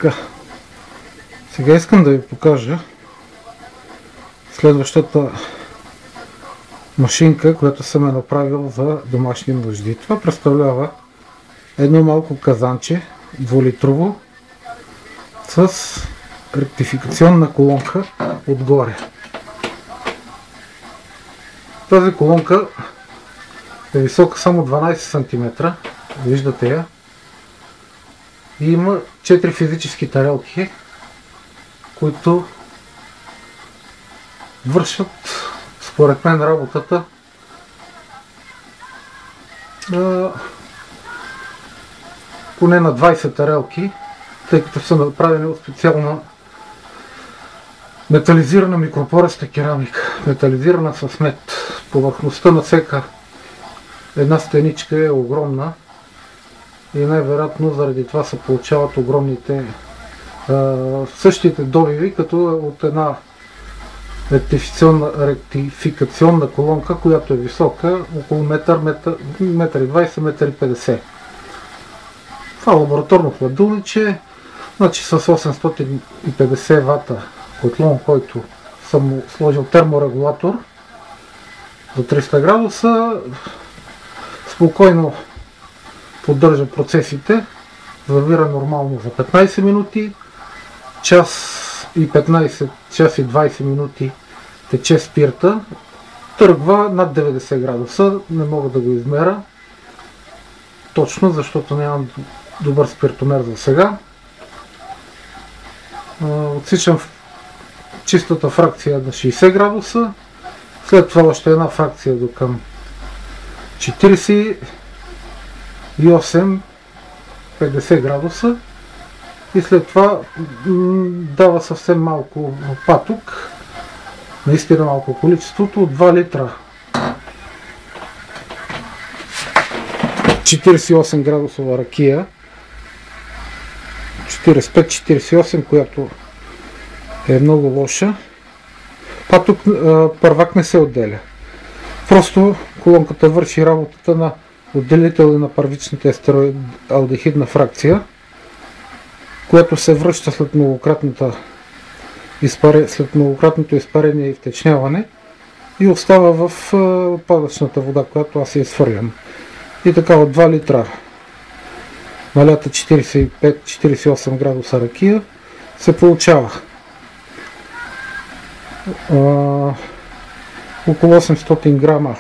Така, сега искам да ви покажа следващата машинка, която съм направил за домашни нужди. Това представлява едно малко казанче, 2-литрово, с ректификационна колонка отгоре. Тази колонка е висока само 12 см, виждате я, и има 4 физически тарелки, които вършат според мен работата поне на 20 тарелки, тъй като са направени от специална метализирана микропореста керамика, метализирана с мед. Повърхността на всяка една стеничка е огромна и най-вероятно заради това се получават огромните същите добиви, като от една ректификационна колонка, която е висока около метър, метър и 20, метър и 50. Това лабораторно хладилниче, значи с 850 вата котлон, който съм сложил терморегулатор до 300 градуса, спокойно поддържа процесите, завира нормално за 15 минути, час и 20 минути тече спирта, тръгва над 90 градуса, не мога да го измеря точно, защото нямам добър спиртомер за сега. Отсичам чистата фракция на 60 градуса, след това още една фракция до към 48-50 градуса и след това дава съвсем малко паток, наистина малко количеството, от 2 литра 48 градусова ракия, 45-48, която е много лоша. Паток първак не се отделя. Просто колонката върши работата на отделител на първичната естероалдехидна фракция, което се връща след многократното изпарение и втечняване и остава в отпадъчната вода, която аз я изхвърлям. И така от 2 литра налята 45-48 градуса ракия се получава около 800 грама,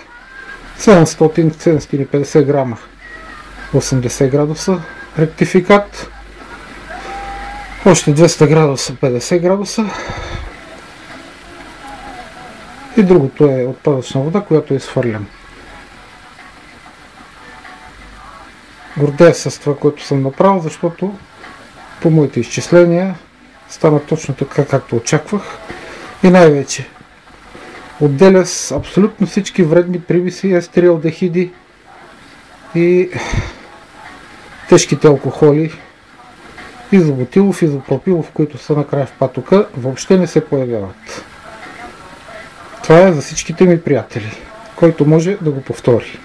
750 грама 80 градуса ректификат, още 200 градуса 50 градуса и другото е отпадъчна вода, която изхвърлям. Гордея с това, което съм направил, защото по моите изчисления стана точно така, както очаквах, и най-вече отделя с абсолютно всички вредни примеси, естериалдехиди и тежките алкохоли, изобутилов, изопропилов, които са накрая в патока, въобще не се появяват. Това е за всичките ми приятели, който може да го повтори.